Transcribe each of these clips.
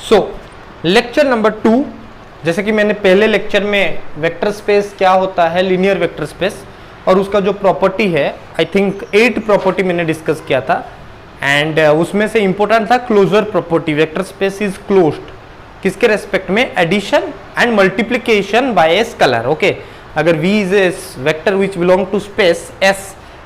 सो lecture number 2, जैसे कि मैंने पहले लेक्चर में वेक्टर स्पेस क्या होता है, लीनियर वेक्टर स्पेस, और उसका जो प्रॉपर्टी है, आई थिंक 8 प्रॉपर्टी मैंने डिस्कस किया था, एंड उसमें से इंपॉर्टेंट था closure property. Vector space is closed किसके रेस्पेक्ट में? Addition and multiplication by a scalar. Okay, अगर V is a vector which belong to space S,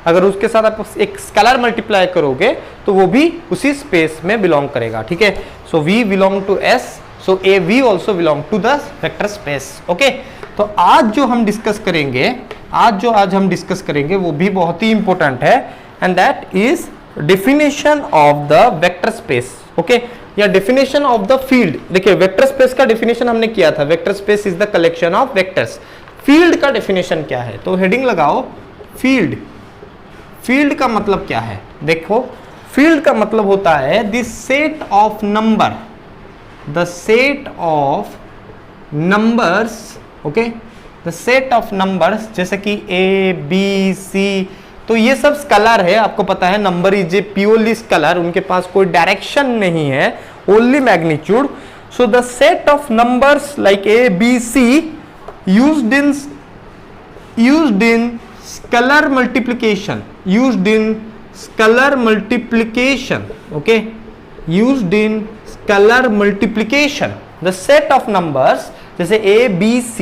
अगर उसके साथ आप एक स्केलर मल्टीप्लाई करोगे तो वो भी उसी स्पेस में बिलोंग करेगा। ठीक है, so V belong to S, so a V also belong to the vector space. Okay, तो आज जो हम डिस्कस करेंगे, आज हम डिस्कस करेंगे वो भी बहुत ही इंपॉर्टेंट है, and that is definition of the vector space. Okay, या डेफिनेशन ऑफ द फील्ड। देखिए, वेक्टर स्पेस का डेफिनेशन हमने किया था, vector space is the collection of vectors. Field का डेफिनेशन क्या है? तो हेडिंग लगाओ फील्ड। फील्ड का मतलब क्या है? देखो, फील्ड का मतलब होता है the set of number, the set of numbers. Okay, the set of numbers, जैसे कि A B C, तो ये सब स्केलर है, आपको पता है number is a purely scalar, उनके पास कोई डायरेक्शन नहीं है, only magnitude. So the set of numbers like A B C used in scalar multiplication, used in scalar multiplication, okay, used in scalar multiplication, the set of numbers जैसे A B C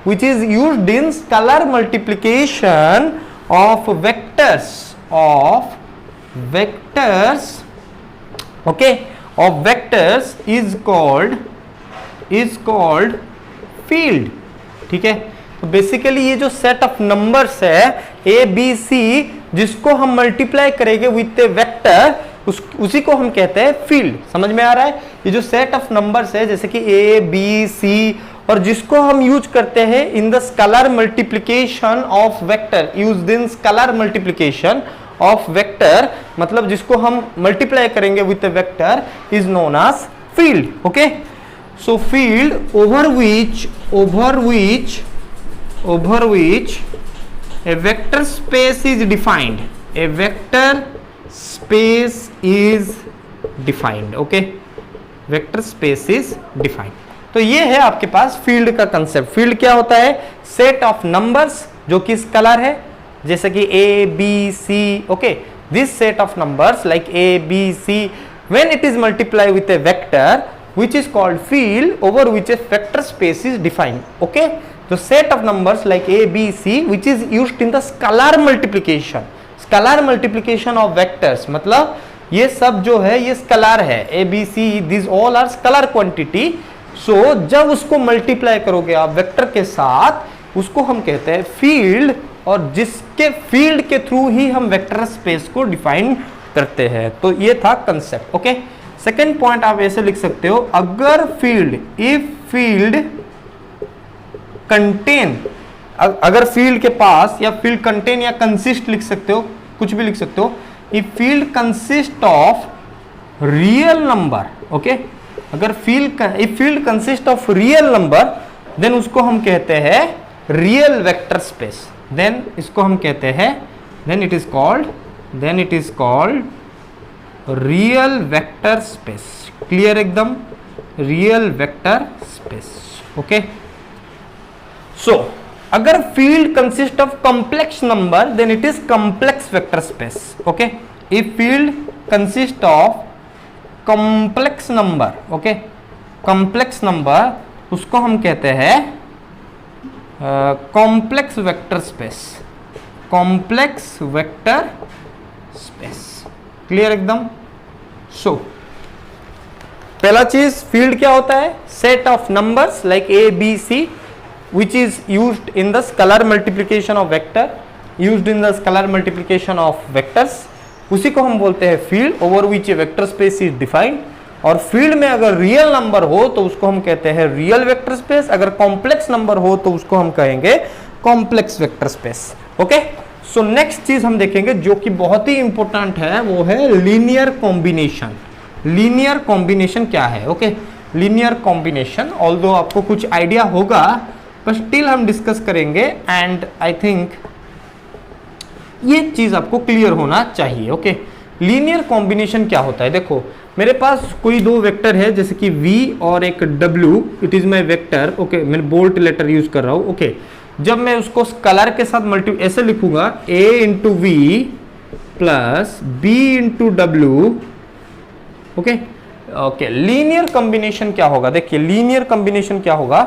which is used in scalar multiplication of vectors, okay, of vectors is called field। ठीक है, तो basically ये जो set of numbers है A B C, जिसको हम multiply करेंगे विथ ए वेक्टर, उसी को हम कहते हैं फील्ड। समझ में आ रहा है? ये जो सेट ऑफ नंबर्स है जैसे कि A B C, और जिसको हम यूज करते हैं in the scalar multiplication of vector, used in scalar multiplication of vector, मतलब जिसको हम मल्टीप्लाई करेंगे with a vector is known as field. Okay, so field over which a vector space is defined, a vector space is defined। okay, vector space is defined। तो ये है आपके पास field का concept. Field क्या होता है? Set of numbers जो कि स्केलर है, जैसे कि A B C। Okay, this set of numbers like A B C when it is multiplied with a vector which is called field over which a vector space is defined। okay, the set of numbers like A B C which is used in the scalar multiplication of vectors, मतलब ये सब जो है ये scalar है, A B C these all are scalar quantity। so जब उसको multiply करोगे आप वेक्टर के साथ, उसको हम कहते हैं फील्ड, और जिसके फील्ड के थ्रू ही हम वेक्टर स्पेस को डिफाइन करते हैं। तो ये था कंसेप्ट। ओके, सेकेंड पॉइंट आप ऐसे लिख सकते हो, अगर फील्ड, इफ फील्ड कंटेन, अगर फील्ड के पास, या फील्ड कंटेन या कंसिस्ट लिख सकते हो, कुछ भी लिख सकते हो, if field consist of real number. Okay, अगर if field consist of real number, then उसको हम कहते हैं रियल वेक्टर स्पेस। देन इसको हम कहते हैं, then it is called real vector space. Clear एकदम? Real vector space. Okay, so अगर field consist of complex number, then it is complex vector space. Okay, if field consist of complex number, okay, complex number, उसको हम कहते हैं complex vector space, complex vector space. Clear एकदम? So पहला चीज, field क्या होता है? Set of numbers like A B C which is used in the scalar multiplication of vector, used in the scalar multiplication of vectors, उसी को हम बोलते हैं field over which A vector space is defined. और field में अगर real number हो तो उसको हम कहते हैं रियल वेक्टर स्पेस, अगर कॉम्प्लेक्स नंबर हो तो उसको हम कहेंगे complex vector space. Okay, so next चीज हम देखेंगे जो कि बहुत ही इंपॉर्टेंट है, वो है लीनियर कॉम्बिनेशन। लीनियर कॉम्बिनेशन क्या है? ओके, लीनियर कॉम्बिनेशन, ऑल्दो आपको कुछ आइडिया होगा, पर स्टिल हम डिस्कस करेंगे, एंड आई थिंक ये चीज आपको क्लियर होना चाहिए। ओके, लीनियर कॉम्बिनेशन क्या होता है? देखो मेरे पास कोई दो वेक्टर है जैसे कि v और एक w, it is my vector, okay, मैं बोल्ड लेटर यूज कर रहा हूं, ओके। जब मैं उसको स्केलर के साथ मल्टी ऐसे लिखूंगा a into v plus b into डब्ल्यू, ओके ओके। लीनियर कॉम्बिनेशन क्या होगा? देखिए लीनियर कॉम्बिनेशन क्या होगा,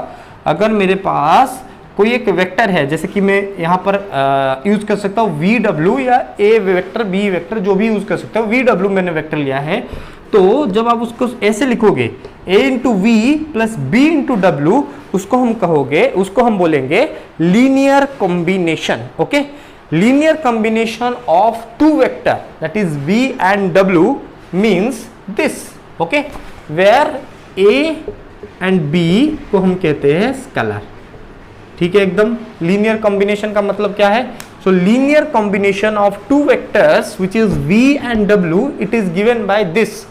अगर मेरे पास कोई एक वेक्टर है, जैसे कि मैं यहाँ पर यूज कर सकता हूँ वी डब्ल्यू या ए वेक्टर बी वेक्टर, जो भी यूज कर सकता हूँ। वी डब्ल्यू मैंने वेक्टर लिया है, तो जब आप उसको ऐसे लिखोगे a into v plus b into डब्ल्यू, उसको हम कहोगे, उसको हम बोलेंगे linear combination, okay. Linear combination of two vector that is v and डब्ल्यू means this, okay, where a and b को हम कहते हैं स्केलर, ठीक है एकदम। लीनियर कॉम्बिनेशन का मतलब क्या है? So linear combination of two vectors which is v and w, it is given by this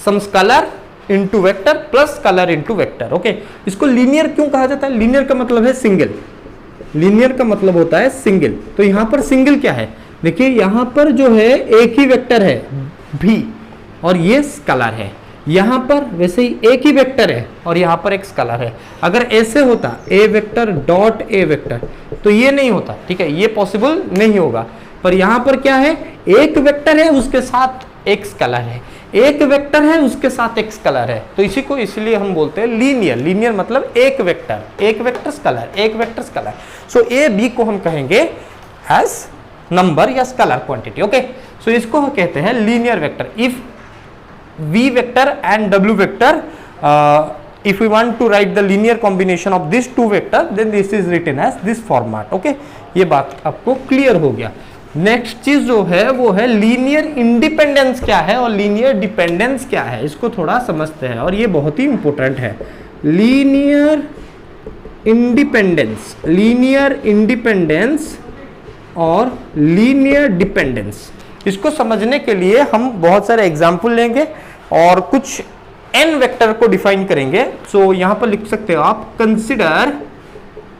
sum scalar into vector plus scalar into vector, okay. इसको लीनियर क्यों कहा जाता है? लीनियर का मतलब है सिंगल, लीनियर का मतलब होता है सिंगल। तो यहां पर सिंगल क्या है? देखिए यहां पर जो है एक ही वेक्टर है v और ये स्केलर है, यहां पर वैसे ही एक ही वेक्टर है और यहां पर एक स्केलर है। अगर ऐसे होता ए वेक्टर डॉट ए वेक्टर तो ये नहीं होता, ठीक है, ये पॉसिबल नहीं होगा। पर यहां पर क्या है? एक वेक्टर है उसके साथ एक स्केलर है, एक वेक्टर है उसके साथ एक स्केलर है, तो इसी को इसलिए हम बोलते हैं लीनियर। लीनियर मतलब एक वेक्टर स्केलर, एक vector scalar. So a b को हम कहेंगे एज नंबर या स्केलर क्वांटिटी, ओके। सो इसको हम कहते हैं linear vector. If v vector and w vector, if we want to write the linear combination of these two vector, then this is written as this format, okay। ये बात आपको clear हो गया। Next चीज जो है वो है लीनियर इंडिपेंडेंस क्या है और लीनियर डिपेंडेंस क्या है, इसको थोड़ा समझते हैं और ये बहुत ही इंपॉर्टेंट है। लीनियर इंडिपेंडेंस, लीनियर इंडिपेंडेंस और लीनियर डिपेंडेंस, इसको समझने के लिए हम बहुत सारे एग्जाम्पल लेंगे और कुछ n वेक्टर को डिफाइन करेंगे। सो यहां पर लिख सकते हो आप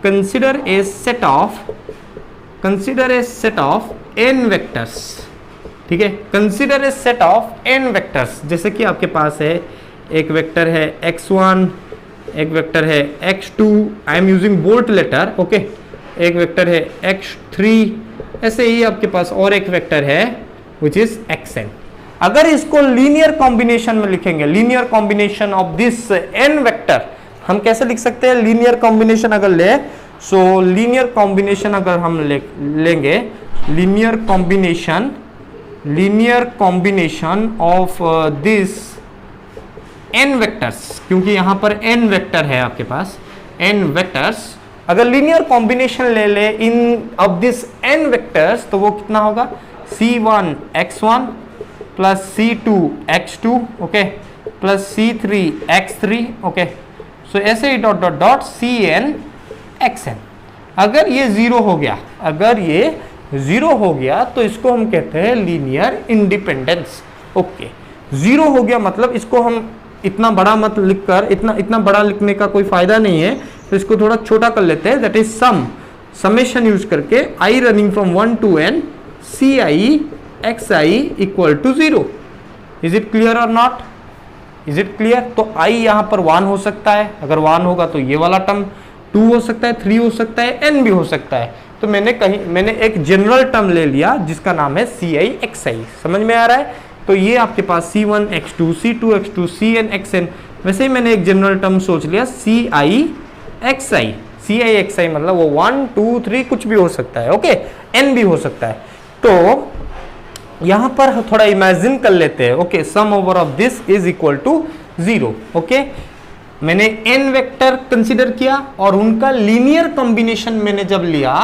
consider a set of n vectors, ठीक है, consider a set of n vectors. जैसे कि आपके पास है एक वेक्टर है x1, एक वेक्टर है x2, I am using bold letter, okay, एक वेक्टर है x3, ऐसे ही आपके पास और एक वेक्टर है विच इज xn। अगर इसको लीनियर कॉम्बिनेशन में लिखेंगे, linear combination of this n vector, हम कैसे लिख सकते हैं? लीनियर कॉम्बिनेशन अगर ले, सो लीनियर कॉम्बिनेशन अगर हम लेंगे, linear combination of this n vectors, क्योंकि यहां पर n वेक्टर है आपके पास, n वेक्टर्स, अगर लीनियर कॉम्बिनेशन ले इन ऑफ दिस n वेक्टर्स, तो वो कितना होगा? c1 x1 plus c2 x2, okay, plus c3 x3, okay. So ऐसे ही dot dot dot cn xn। अगर ये जीरो हो गया, अगर ये जीरो हो गया तो इसको हम कहते हैं लीनियर इंडिपेंडेंस, ओके। जीरो हो गया मतलब इसको हम इतना बड़ा मत लिखकर, इतना बड़ा लिखने का कोई फायदा नहीं है, तो इसको थोड़ा छोटा कर लेते हैं, दैट इज समेशन यूज करके i running from 1 to n ci xi equal to 0। Is it clear और नॉट? Is it clear? तो i यहां पर 1 हो सकता है, अगर 1 होगा तो ये वाला टर्म 2 हो सकता है, 3 हो सकता है, n भी हो सकता है। तो मैंने एक जनरल टर्म ले लिया जिसका नाम है ci xi। समझ में आ रहा है? तो ये आपके पास c1 x2 c2 x2 cn xn, वैसे ही मैंने एक जनरल टर्म सोच लिया ci xi मतलब वो 1 2 3 कुछ भी हो सकता है, ओके, n भी हो सकता है। तो यहां पर थोड़ा इमेजिन कर लेते हैं, okay, sum over of this is equal to 0, okay. मैंने n वेक्टर कंसीडर किया और उनका लीनियर कॉम्बिनेशन मैंने जब लिया,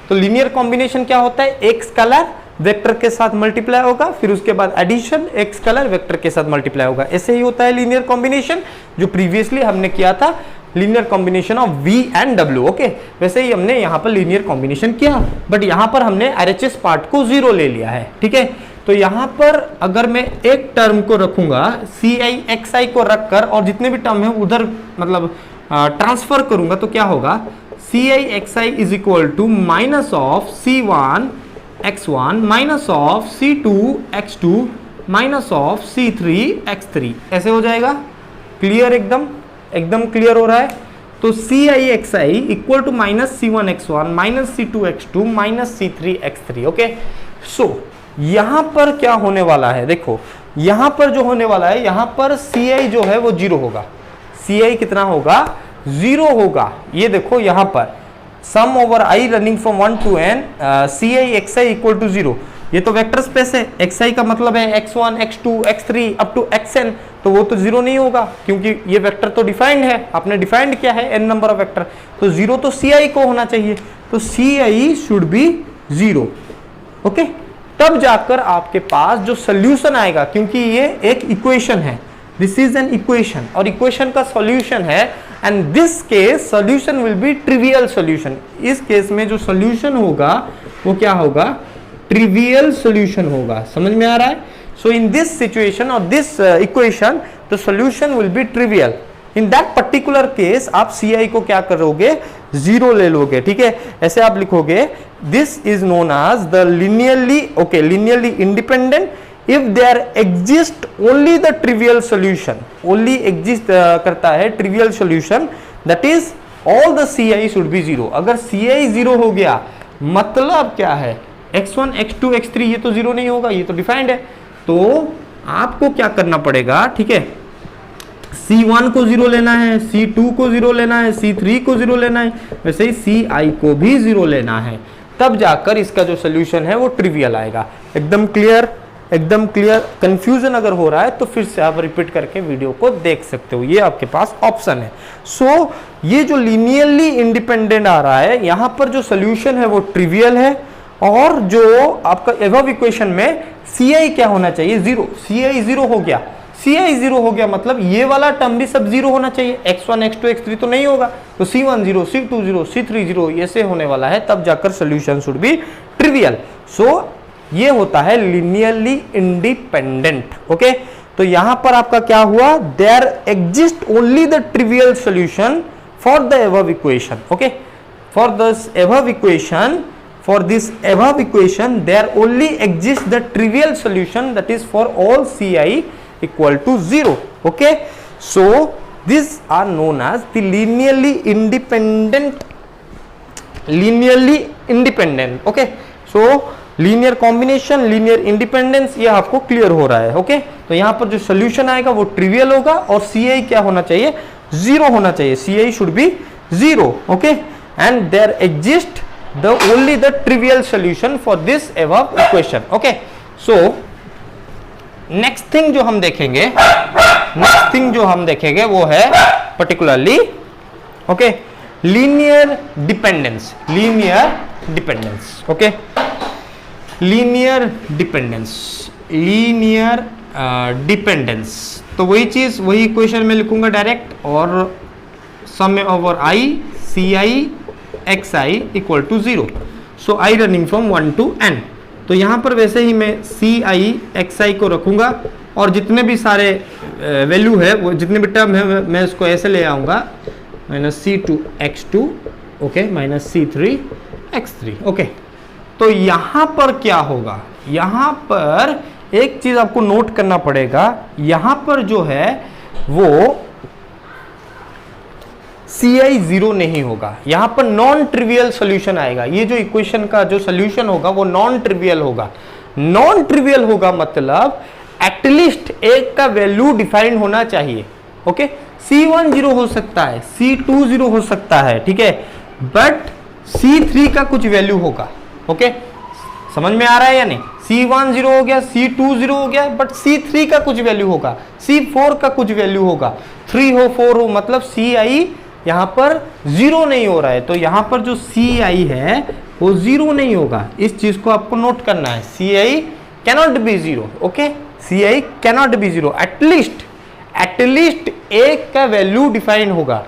तो लीनियर कॉम्बिनेशन क्या होता है? एक स्केलर वेक्टर के साथ मल्टीप्लाई होगा, फिर उसके बाद एडिशन एक स्केलर वेक्टर के साथ मल्टीप्लाई होगा। ऐसे ही होता है लीनियर कॉम्बिनेशन, जो प्रीवियसली हमने किया था linear combination of v and w, okay. वैसे ही हमने यहाँ पर लीनियर कॉम्बिनेशन किया, बट यहाँ पर हमने RHS पार्ट को 0 ले लिया है, ठीक है। तो यहाँ पर अगर मैं एक टर्म को रखूंगा ci xi को रखकर और जितने भी टर्म है उधर मतलब ट्रांसफर करूंगा, तो क्या होगा? ci xi is equal to minus of c1 x1 minus of C2 x2 minus of C3 x3, ऐसे हो जाएगा। क्लियर, एकदम क्लियर हो रहा है। तो CI equal to minus C1 x1 minus C2 x2 minus C3 x3। Okay, so यहां पर क्या होने वाला है, देखो यहां पर जो होने वाला है, यहां पर Ci जो है वो 0 होगा। Ci कितना होगा, 0 होगा। ये देखो यहां पर sum over i running from 1 to n Ci xi equal to 0। ये तो वेक्टर स्पेस है, xi का मतलब है x1 x2 x3 up to xn, तो वो तो 0 नहीं होगा क्योंकि ये वेक्टर तो डिफाइंड है, आपने डिफाइंड किया है n नंबर ऑफ वेक्टर, तो 0 तो Ci को होना चाहिए, तो Ci शुड बी 0। ओके, तब जाकर आपके पास जो सोल्यूशन आएगा, क्योंकि ये एक इक्वेशन है, दिस इज एन इक्वेशन, और इक्वेशन का सॉल्यूशन है, and this case solution will be trivial solution. इस केस में जो सॉल्यूशन होगा वो क्या होगा, ट्रिवियल सॉल्यूशन होगा। समझ में आ रहा है? सो इन दिस सिचुएशन और this equation the solution will be trivial. In that particular case आप Ci को क्या करोगे, 0 ले लोगे। ठीक है, ऐसे आप लिखोगे, this is known as the linearly independent if there exist only the trivial solution. Only exist करता है trivial solution, that is all the Ci should be 0। अगर Ci 0 हो गया मतलब क्या है, x1 x2 x3 ये तो 0 नहीं होगा, ये तो डिफाइंड है। तो आपको क्या करना पड़ेगा, ठीक है, C1 को 0 लेना है, C2 को 0 लेना है, C3 को 0 लेना है, वैसे ही Ci को भी 0 लेना है, तब जाकर इसका जो सोल्यूशन है वो ट्रिवियल आएगा। एकदम क्लियर, एकदम क्लियर। कंफ्यूजन अगर हो रहा है तो फिर से आप रिपीट करके वीडियो को देख सकते हो, ये आपके पास ऑप्शन है। सो ये जो लीनियरली इंडिपेंडेंट आ रहा है, यहां पर जो सोल्यूशन है वो ट्रिवियल है, और जो आपका एबव इक्वेशन में Ci क्या होना चाहिए, 0। Ci 0 हो गया, Ci 0 हो गया मतलब ये वाला टर्म भी सब 0 होना चाहिए, x1 x2 x3 तो नहीं होगा, तो C1 0 C2 0 C3 0 ऐसे होने वाला है, तब जाकर सोल्यूशन शुड बी ट्रिवियल। सो ये होता है लीनियरली इंडिपेंडेंट। ओके, तो यहां पर आपका क्या हुआ, there exist only the trivial solution for the above equation. Okay, for this above equation, for this above equation there only exists the trivial solution, that is for all Ci equal to 0. Okay, so these are known as the linearly independent. Okay, so linear combination, linear independence, ये आपको clear हो रहा है। Okay, तो यहाँ पर जो solution आएगा वो ट्रिवियल होगा, और Ci क्या होना चाहिए, 0 होना चाहिए, Ci should be 0. Okay, and there exists only the trivial solution for this above equation. Okay, so next thing जो हम देखेंगे वो है particularly linear dependence. Okay, linear dependence, तो वही चीज वही इक्वेशन में लिखूंगा डायरेक्ट, और sum over i Ci xi equal to 0। So i running from 1 to n, तो यहां पर वैसे ही मैं Ci xi को रखूंगा, और जितने भी सारे वैल्यू है वो जितने भी टर्म है मैं इसको ऐसे ले आऊंगा, minus C2 x2 okay minus C3 x3। Okay, तो यहां पर क्या होगा, यहां पर एक चीज आपको नोट करना पड़ेगा, यहां पर जो है वो Ci 0 नहीं होगा, यहां पर नॉन ट्रिवियल सोल्यूशन आएगा। ये जो इक्वेशन का जो सोल्यूशन होगा वो नॉन ट्रिवियल होगा। नॉन ट्रिवियल होगा मतलब एटलीस्ट एक का वैल्यू डिफाइंड होना चाहिए। ओके, C1 0 हो सकता है, C2 0 हो सकता है, ठीक है, बट C3 का कुछ वैल्यू होगा। ओके, समझ में आ रहा है या नहीं? C1 0 हो गया, C2 0 हो गया, बट C3 का कुछ वैल्यू होगा, C4 का कुछ वैल्यू होगा, 3 हो 4 हो, मतलब Ci यहां पर 0 नहीं हो रहा है, तो यहां पर जो Ci है वो 0 नहीं होगा। इस चीज को आपको नोट करना है, Ci cannot be 0। Okay, Ci cannot be 0, at least एक का वैल्यू डिफाइन होगा।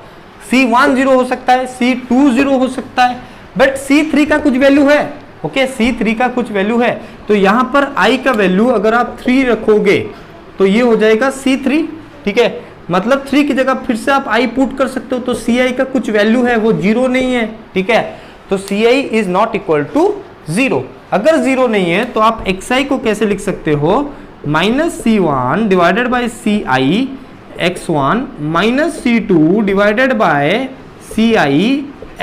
C1 0 हो सकता है, C2 0 हो सकता है, बट C3 का कुछ वैल्यू है। ओके, C3 का कुछ वैल्यू है, तो यहां पर i का वैल्यू अगर आप 3 रखोगे तो ये हो जाएगा C3, ठीक है, मतलब 3 की जगह फिर से आप i पुट कर सकते हो, तो Ci का कुछ वैल्यू है वो 0 नहीं है, ठीक है, तो Ci is not equal to 0। अगर जीरो नहीं है तो आप xi को कैसे लिख सकते हो, -c1 divided by ci x1 -c2 divided by ci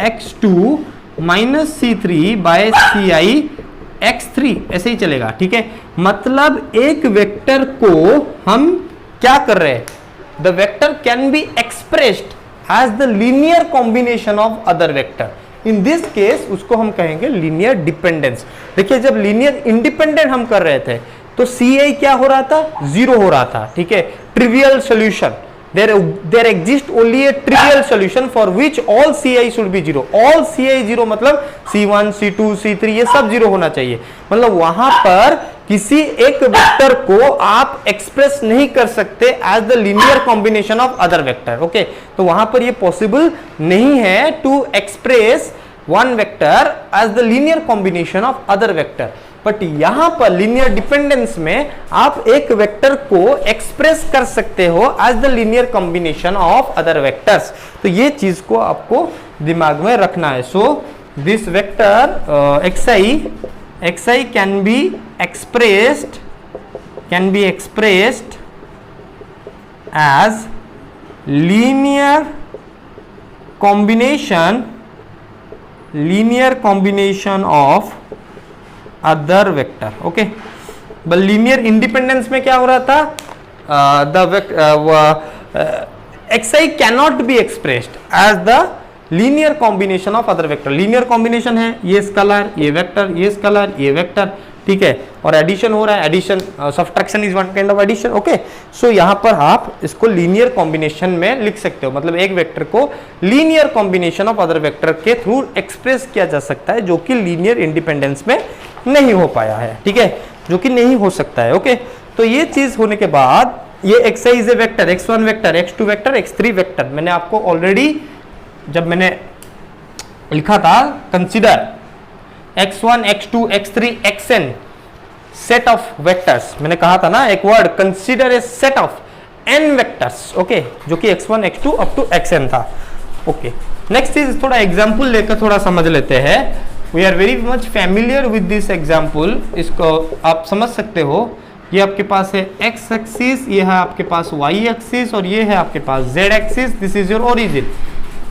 x2 -c3 by ci x3, ऐसे ही चलेगा, ठीक है। मतलब एक वेक्टर को हम क्या कर रहे हैं, the vector can be expressed as the linear combination of other vector. In this case उसको हम कहेंगे लीनियर डिपेंडेंस। देखिए जब लीनियर इंडिपेंडेंट हम कर रहे थे तो ci क्या हो रहा था, जीरो हो रहा था, ठीक है। Trivial solution, there exists only a trivial solution for which all ci should be zero। all ci zero मतलब c1 c2 c3 ये सब जीरो होना चाहिए। मतलब वहां पर किसी एक वेक्टर को आप एक्सप्रेस नहीं कर सकते as the linear combination of other vector, okay. तो वहां पर ये पॉसिबल नहीं है to express one vector as the linear combination of other vector. But यहां पर लीनियर डिपेंडेंस में आप एक वेक्टर को एक्सप्रेस कर सकते हो as the linear combination of other vectors. तो ये चीज को आपको दिमाग में रखना है। So this vector xi can be expressed as linear combination of other vector, okay. But linear independence में क्या हो रहा था, xi cannot be expressed as the linear combination of other vector. Linear combination है, ये स्केलर, ये vector, ये scalar, ये वेक्टर, ठीक है, और एडिशन हो रहा है, addition subtraction is one kind of addition, okay. So यहां पर आप इसको लीनियर कॉम्बिनेशन में लिख सकते हो। मतलब एक वेक्टर को linear combination of other vector के थ्रू एक्सप्रेस किया जा सकता है, जो कि लीनियर इंडिपेंडेंस में नहीं हो पाया है, ठीक है, जो कि नहीं हो सकता है, ओके। तो ये चीज होने के बाद ये xi is a vector, x1 vector, x2 vector, x3 vector. मैंने आपको ऑलरेडी जब मैंने लिखा था consider x1 x2 x3 xn set of vectors, मैंने कहा था ना एक word, consider a set of n vectors, okay, जो कि x1 x2 up to xn था, ओके। नेक्स्ट चीज थोड़ा एग्जांपल लेकर थोड़ा समझ लेते हैं। We are very much familiar with this example, इसको आप समझ सकते हो। ये आपके पास है x एक्सिस, ये है आपके पास y एक्सिस, और ये है आपके पास z axis. This is your origin.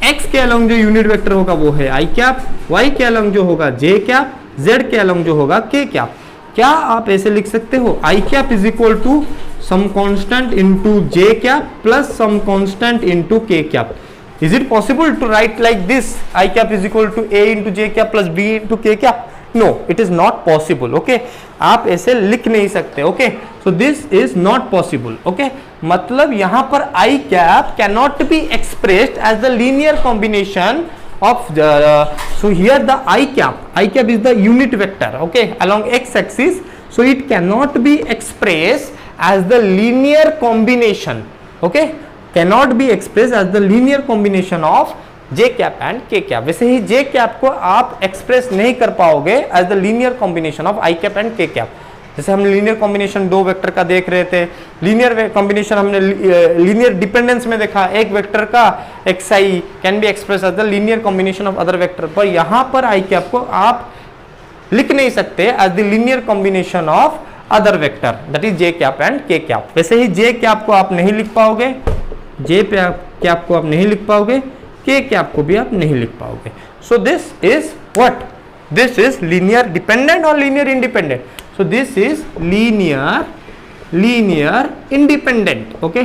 x के अलोंग जो यूनिट वेक्टर होगा वो है i कैप, y के अलोंग जो होगा j कैप, z के अलोंग जो होगा k कैप। क्या आप ऐसे लिख सकते हो, i cap is equal to some constant into j cap plus some constant into k cap. Is it possible to write like this, I cap is equal to a into j cap plus b into k cap? No, it is not possible, okay? आप ऐसे लिख नहीं सकते, okay? So this is not possible, okay? मतलब यहाँ पर I cap cannot be expressed as the linear combination of the, so here the I cap is the unit vector, okay, along x axis. So it cannot be expressed as the linear combination, okay? Cannot be expressed as the linear combination of j cap and k cap। वैसे ही j cap को आप express नहीं कर पाओगे as the linear combination of i cap and k cap। जैसे हम linear combination दो vector का देख रहे थे, लीनियर कॉम्बिनेशन हमने लीनियर डिपेंडेंस में देखा, एक वेक्टर का xi can be express as the linear combination of other vector. पर यहाँ पर i cap को आप लिख नहीं सकते as the linear combination of other vector, that is j cap and k cap। वैसे ही j cap को आप नहीं लिख पाओगे, j कैप को आप नहीं लिख पाओगे, k कैप को भी आप नहीं लिख पाओगे। So this is what, this is linear dependent और linear independent. So this is linear independent, okay,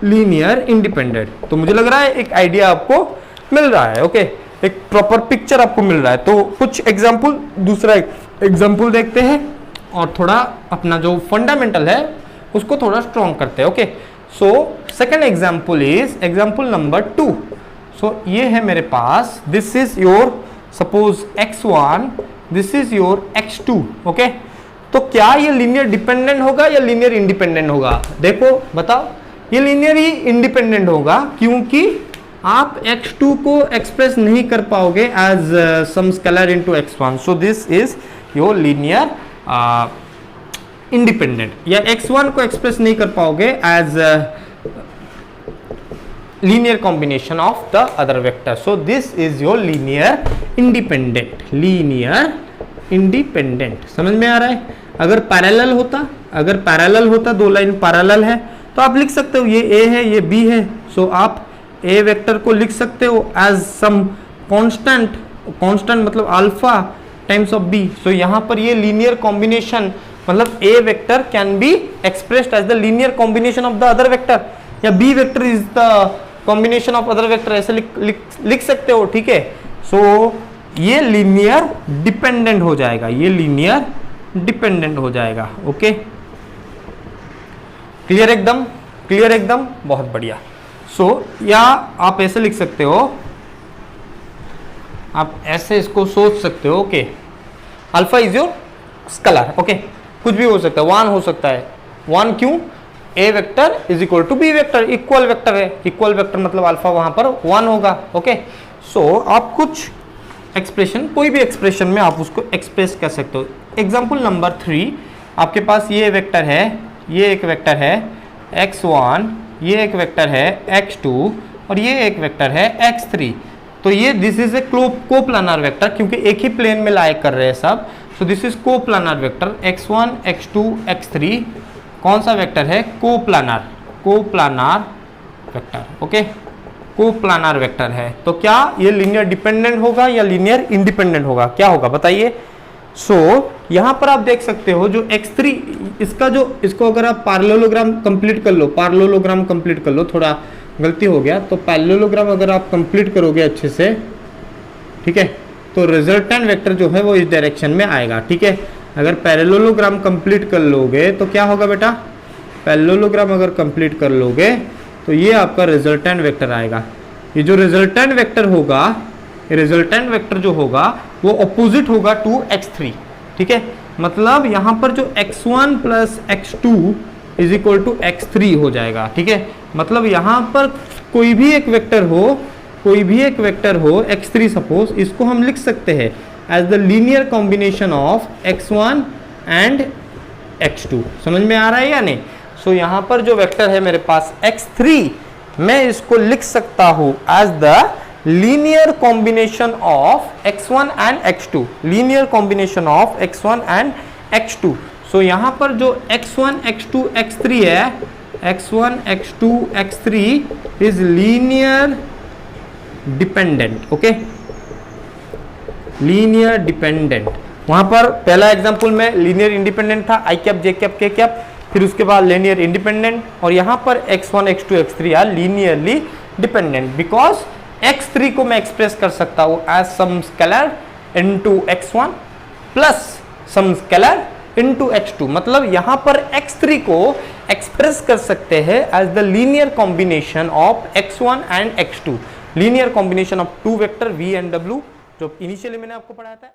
linear independent. तो मुझे लग रहा है एक आइडिया आपको मिल रहा है, ओके, एक प्रॉपर पिक्चर आपको मिल रहा है। तो कुछ एग्जाम्पल, दूसरा एग्जाम्पल देखते हैं और थोड़ा अपना जो फंडामेंटल है उसको थोड़ा स्ट्रॉन्ग करते हैं, okay. So second example is example number 2। सो ये है मेरे पास, this is your suppose x1, this is your x2, okay. तो क्या ये लीनियर डिपेंडेंट होगा या लीनियर इंडिपेंडेंट होगा? देखो बताओ, ये लीनियर ही इंडिपेंडेंट होगा, क्योंकि आप x2 को एक्सप्रेस नहीं कर पाओगे as some scalar into x1। So this is your linear independent. या x1 को एक्सप्रेस नहीं कर पाओगे as linear combination of the other vector. So this is your linear independent, linear independent. समझ में आ रहा है? अगर पैरेलल होता दो लाइन पैरेलल है तो आप लिख सकते हो ये ए है ये बी है, सो आप ए वेक्टर को लिख सकते हो एज सम कांस्टेंट मतलब alpha times of b. So यहाँ पर ये लीनियर कॉम्बिनेशन मतलब a vector can be expressed as the linear combination of the other vector, या b vector is the combination of other vector, ऐसे लिख सकते हो। ठीक है, सो ये लीनियर डिपेंडेंट हो जाएगा, ये लीनियर डिपेंडेंट हो जाएगा। ओके, क्लियर एकदम, बहुत बढ़िया। सो या आप ऐसे लिख सकते हो, आप ऐसे इसको सोच सकते हो। Okay, alpha is your scalar. Okay, कुछ भी हो सकता है, 1 हो सकता है। 1 क्यों? A vector is equal to b vector, equal vector है, इक्वल वेक्टर मतलब अल्फा वहां पर 1 होगा। ओके, सो आप कुछ एक्सप्रेशन, कोई भी एक्सप्रेशन में आप उसको एक्सप्रेस कर सकते हो। एग्जाम्पल नंबर 3, आपके पास ये वेक्टर है, ये एक वेक्टर है x1, ये एक वेक्टर है x2 और ये एक वेक्टर है x3। तो ये this is a coplanar vector, क्योंकि एक ही प्लेन में लाए कर रहे हैं सब। सो this is coplanar vector x1 x2 x3। कौन सा वेक्टर है? Coplanar vector. Okay, coplanar vector है। तो क्या ये लीनियर डिपेंडेंट होगा या लीनियर इंडिपेंडेंट होगा? क्या होगा बताइए? सो यहां पर आप देख सकते हो जो x3 इसको अगर आप पैरेललोग्राम कंप्लीट कर लो, थोड़ा गलती हो गया, तो पैरेललोग्राम अगर आप कंप्लीट करोगे अच्छे से, ठीक है, तो रिजल्टेंट वेक्टर जो है वो इस डायरेक्शन में आएगा। ठीक है, अगर पैरेललोग्राम कंप्लीट कर लोगे तो क्या होगा बेटा? पैरेललोग्राम अगर कंप्लीट कर लोगे तो ये आपका रिजल्टेंट वेक्टर आएगा। ये जो रिजल्टेंट वेक्टर होगा, रिजल्टेंट वेक्टर जो होगा वो ऑपोजिट होगा टू x3। ठीक है, मतलब यहां पर जो x1 plus x2 is equal to x3 हो जाएगा। ठीक है, मतलब यहां पर कोई भी एक वेक्टर हो x3 सपोज, इसको हम लिख सकते हैं as the linear combination of x1 and x2। समझ में आ रहा है या नहीं? सो यहां पर जो वेक्टर है मेरे पास x3, मैं इसको लिख सकता हूं as the linear combination of x1 and x2, linear combination of x1 and x2। So यहां पर जो x1 x2 x3 है, x1 x2 x3 is linear dependent. Okay, linear dependent. वहां पर पहला एग्जांपल में लीनियर इंडिपेंडेंट था, i cap j cap k cap, फिर उसके बाद लीनियर इंडिपेंडेंट, और यहां पर x1 x2 x3 are linearly dependent because x3 को मैं एक्सप्रेस कर सकता हूं as some scalar into x1 plus some scalar into x2। मतलब यहां पर x3 को एक्सप्रेस कर सकते हैं as the linear combination of x1 and x2, linear combination of two vector v and w, जो इनिशियली मैंने आपको पढ़ाया था।